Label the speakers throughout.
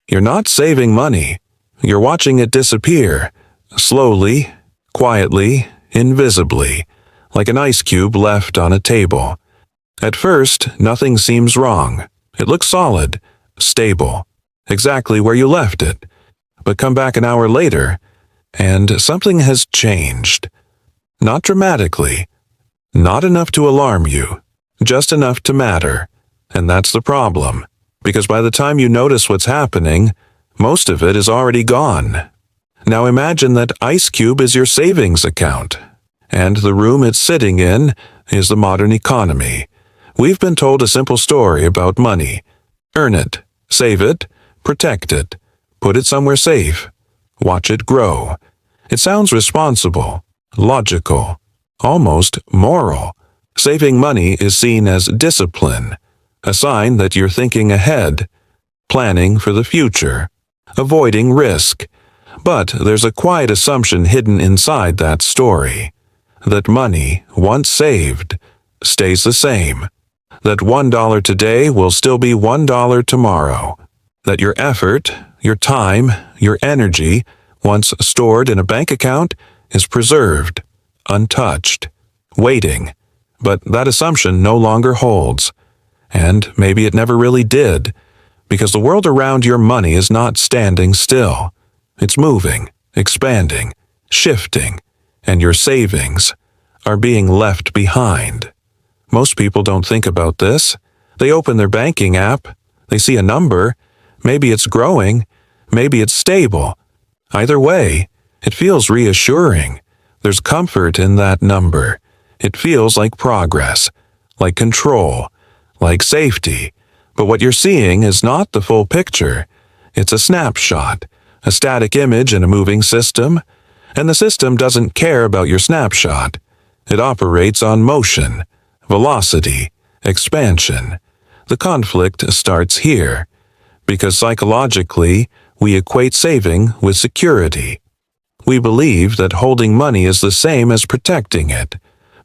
Speaker 1: You're not saving money. You're watching it disappear, slowly, quietly, invisibly, like an ice cube left on a table. At first, nothing seems wrong. It looks solid, stable, exactly where you left it. But come back an hour later, and something has changed. Not dramatically, not enough to alarm you, just enough to matter. And that's the problem, because by the time you notice what's happening, most of it is already gone. Now imagine that ice cube is your savings account, and the room it's sitting in is the modern economy. We've been told a simple story about money. Earn it, save it, protect it, put it somewhere safe, watch it grow. It sounds responsible, logical, almost moral. Saving money is seen as discipline, a sign that you're thinking ahead, planning for the future, avoiding risk. But there's a quiet assumption hidden inside that story, that money, once saved, stays the same, that $1 today will still be $1 tomorrow, that your effort, your time, your energy, once stored in a bank account, is preserved, untouched, waiting. But that assumption no longer holds. And maybe it never really did, because the world around your money is not standing still. It's moving, expanding, shifting, and your savings are being left behind. Most people don't think about this. They open their banking app, they see a number, maybe it's growing, maybe it's stable. Either way, it feels reassuring. There's comfort in that number. It feels like progress, like control, like safety. But what you're seeing is not the full picture. It's a snapshot, a static image in a moving system, and the system doesn't care about your snapshot. It operates on motion, velocity, expansion. The conflict starts here, because psychologically, we equate saving with security. We believe that holding money is the same as protecting it,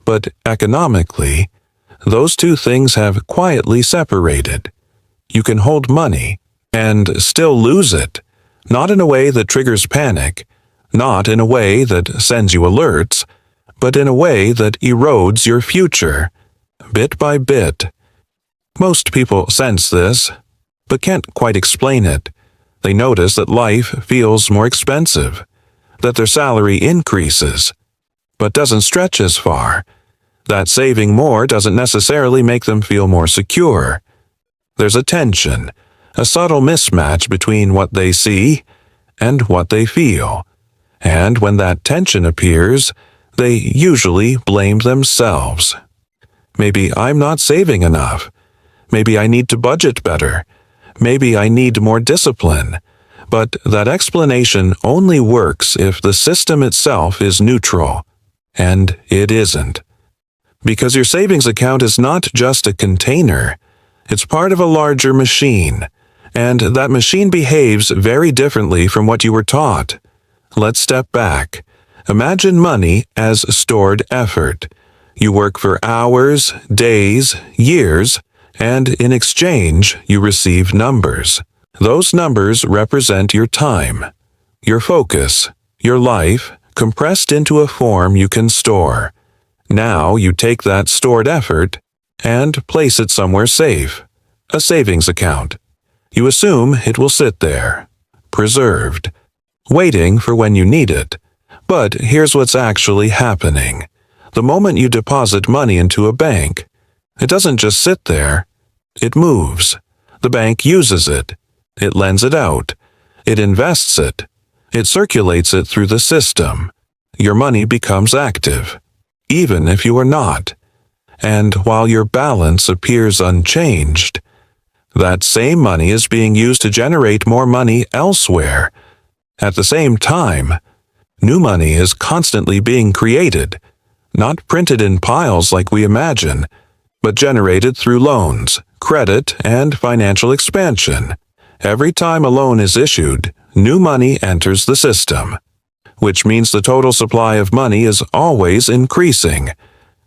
Speaker 1: but economically, those two things have quietly separated. You can hold money and still lose it, not in a way that triggers panic, not in a way that sends you alerts, but in a way that erodes your future, bit by bit. Most people sense this, but can't quite explain it. They notice that life feels more expensive, that their salary increases, but doesn't stretch as far. That saving more doesn't necessarily make them feel more secure. There's a tension, a subtle mismatch between what they see and what they feel. And when that tension appears, they usually blame themselves. Maybe I'm not saving enough. Maybe I need to budget better. Maybe I need more discipline. But that explanation only works if the system itself is neutral. And it isn't. Because your savings account is not just a container. It's part of a larger machine. And that machine behaves very differently from what you were taught. Let's step back. Imagine money as stored effort. You work for hours, days, years, and in exchange, you receive numbers. Those numbers represent your time, your focus, your life, compressed into a form you can store. Now you take that stored effort and place it somewhere safe, a savings account. You assume it will sit there, preserved, waiting for when you need it. But here's what's actually happening. The moment you deposit money into a bank, it doesn't just sit there. It moves. The bank uses it. It lends it out. It invests it. It circulates it through the system. Your money becomes active, even if you are not. And while your balance appears unchanged, that same money is being used to generate more money elsewhere. At the same time, new money is constantly being created, not printed in piles like we imagine, but generated through loans, credit, and financial expansion. Every time a loan is issued, new money enters the system, which means the total supply of money is always increasing.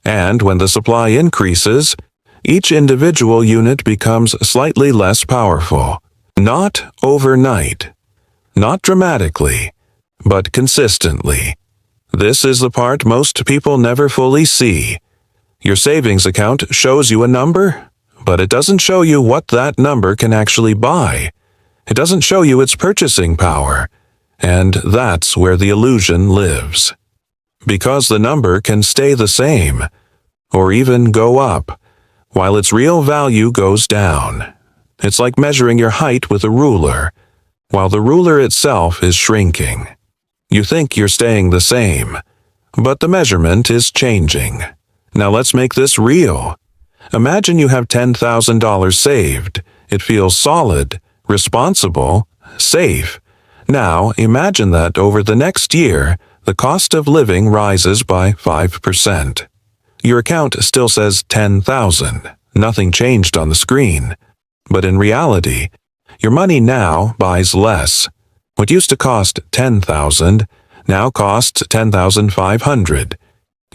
Speaker 1: And when the supply increases, each individual unit becomes slightly less powerful. Not overnight, not dramatically, but consistently. This is the part most people never fully see. Your savings account shows you a number, but it doesn't show you what that number can actually buy. It doesn't show you its purchasing power, and that's where the illusion lives. Because the number can stay the same, or even go up, while its real value goes down. It's like measuring your height with a ruler, while the ruler itself is shrinking. You think you're staying the same, but the measurement is changing. Now let's make this real. Imagine you have $10,000 saved. It feels solid, responsible, safe. Now imagine that over the next year, the cost of living rises by 5%. Your account still says $10,000. Nothing changed on the screen. But in reality, your money now buys less. What used to cost $10,000 now costs $10,500.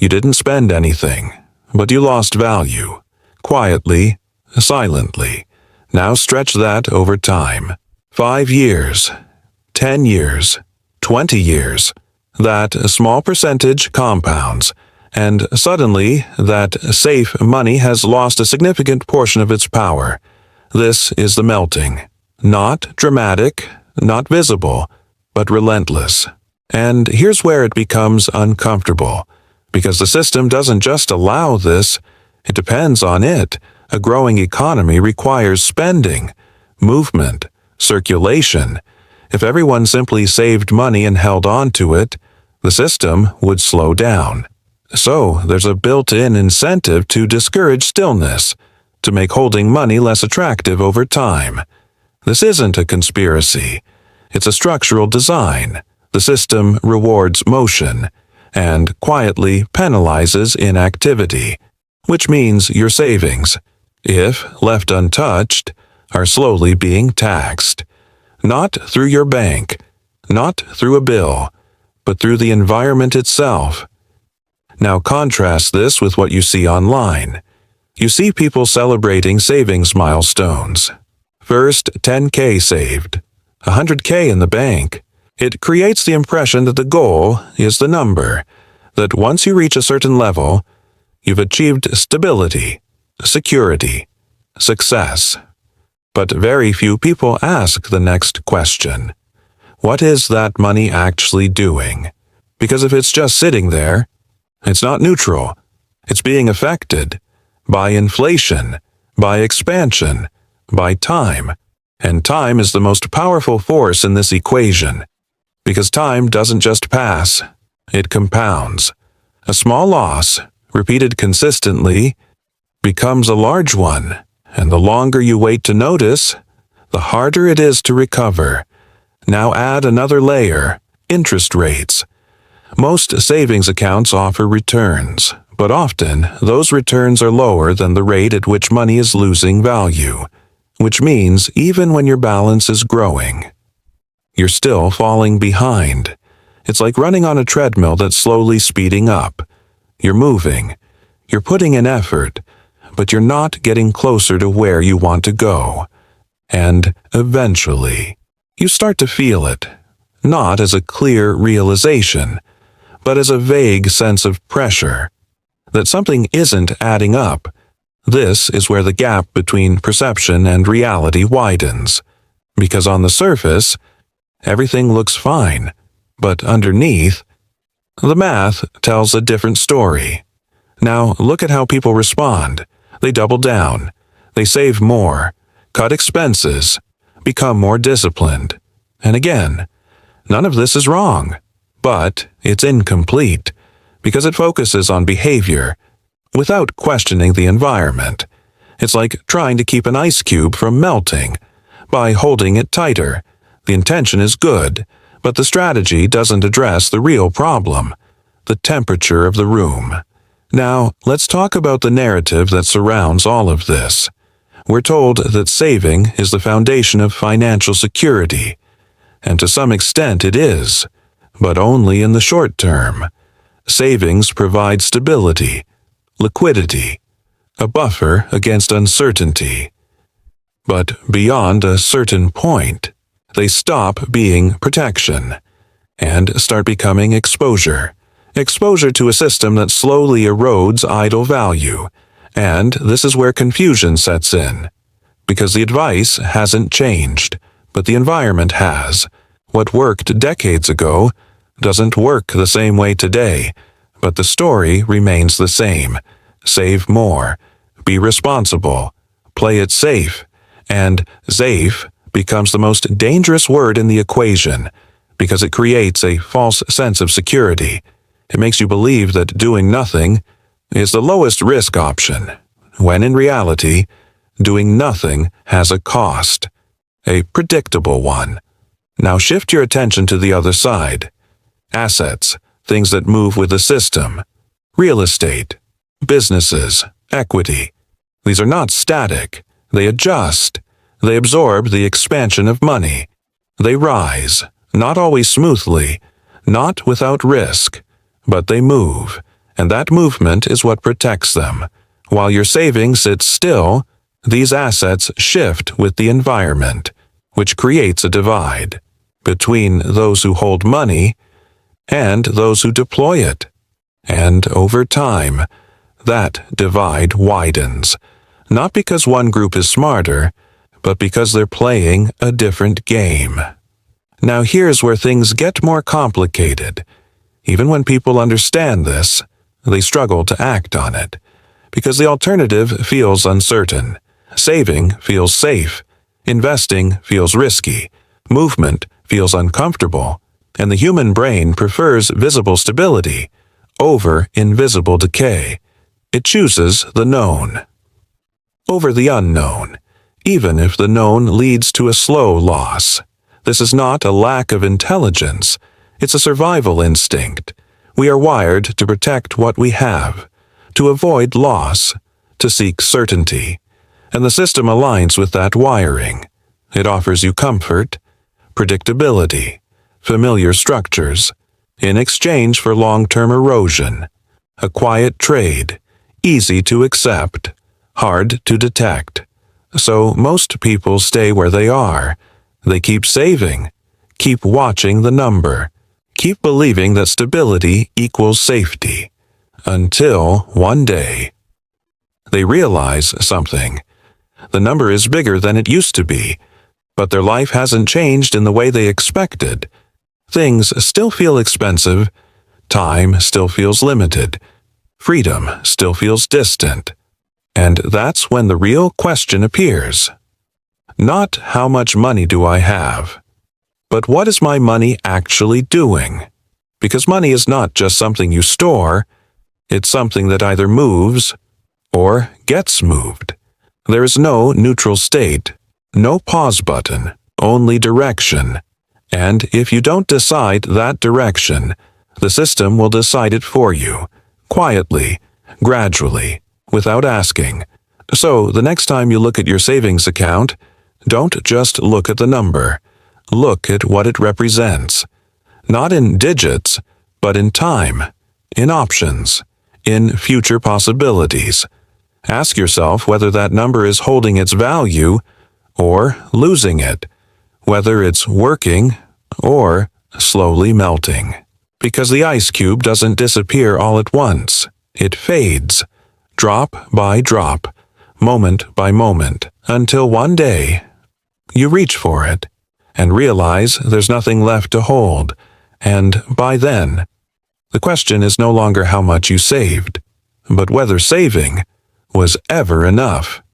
Speaker 1: You didn't spend anything, but you lost value. Quietly, silently. Now stretch that over time. 5 years, 10 years, 20 years. That small percentage compounds, and suddenly that safe money has lost a significant portion of its power. This is the melting. Not dramatic, not visible, but relentless. And here's where it becomes uncomfortable, because the system doesn't just allow this, it depends on it. A growing economy requires spending, movement, circulation. If everyone simply saved money and held on to it, the system would slow down. So there's a built-in incentive to discourage stillness, to make holding money less attractive over time. This isn't a conspiracy. It's a structural design. The system rewards motion and quietly penalizes inactivity, which means your savings, if left untouched, are slowly being taxed. Not through your bank, not through a bill, but through the environment itself. Now contrast this with what you see online. You see people celebrating savings milestones. First, 10K saved, 100K in the bank. It creates the impression that the goal is the number, that once you reach a certain level, you've achieved stability, security, success. But very few people ask the next question. What is that money actually doing? Because if it's just sitting there, it's not neutral. It's being affected by inflation, by expansion, by time. And time is the most powerful force in this equation. Because time doesn't just pass, it compounds. A small loss, repeated consistently, becomes a large one, and the longer you wait to notice, the harder it is to recover. Now add another layer, interest rates. Most savings accounts offer returns, but often those returns are lower than the rate at which money is losing value, which means even when your balance is growing, you're still falling behind. It's like running on a treadmill that's slowly speeding up. You're moving, you're putting in effort, but you're not getting closer to where you want to go. And eventually, you start to feel it, not as a clear realization, but as a vague sense of pressure, that something isn't adding up. This is where the gap between perception and reality widens, because on the surface, everything looks fine, but underneath, the math tells a different story. Now look at how people respond. They double down, they save more, cut expenses, become more disciplined. And again, none of this is wrong, but it's incomplete, because it focuses on behavior, without questioning the environment. It's like trying to keep an ice cube from melting by holding it tighter. The intention is good, but the strategy doesn't address the real problem, the temperature of the room. Now, let's talk about the narrative that surrounds all of this. We're told that saving is the foundation of financial security, and to some extent it is, but only in the short term. Savings provide stability, liquidity, a buffer against uncertainty. But beyond a certain point, they stop being protection and start becoming exposure. Exposure to a system that slowly erodes idle value. And this is where confusion sets in. Because the advice hasn't changed, but the environment has. What worked decades ago doesn't work the same way today, but the story remains the same. Save more. Be responsible. Play it safe. And safe becomes the most dangerous word in the equation because it creates a false sense of security. It makes you believe that doing nothing is the lowest risk option, when in reality, doing nothing has a cost, a predictable one. Now shift your attention to the other side. Assets, things that move with the system. Real estate, businesses, equity. These are not static. They adjust. They absorb the expansion of money. They rise, not always smoothly, not without risk, but they move, and that movement is what protects them. While your savings sit still, these assets shift with the environment, which creates a divide between those who hold money and those who deploy it. And over time, that divide widens, not because one group is smarter, but because they're playing a different game. Now here's where things get more complicated. Even when people understand this, they struggle to act on it, because the alternative feels uncertain. Saving feels safe. Investing feels risky. Movement feels uncomfortable. And the human brain prefers visible stability over invisible decay. It chooses the known over the unknown, even if the known leads to a slow loss. This is not a lack of intelligence. It's a survival instinct. We are wired to protect what we have, to avoid loss, to seek certainty. And the system aligns with that wiring. It offers you comfort, predictability, familiar structures, in exchange for long-term erosion. A quiet trade, easy to accept, hard to detect. So most people stay where they are. They keep saving, keep watching the number, keep believing that stability equals safety, until one day they realize something. The number is bigger than it used to be, but their life hasn't changed in the way they expected. Things still feel expensive, time still feels limited, freedom still feels distant. And that's when the real question appears. Not how much money do I have, but what is my money actually doing? Because money is not just something you store, it's something that either moves or gets moved. There is no neutral state, no pause button, only direction. And if you don't decide that direction, the system will decide it for you, quietly, gradually, without asking. So the next time you look at your savings account, don't just look at the number. Look at what it represents. Not in digits, but in time, in options, in future possibilities. Ask yourself whether that number is holding its value or losing it, whether it's working or slowly melting. Because the ice cube doesn't disappear all at once. It fades, drop by drop, moment by moment, until one day you reach for it and realize there's nothing left to hold. And by then, the question is no longer how much you saved, but whether saving was ever enough.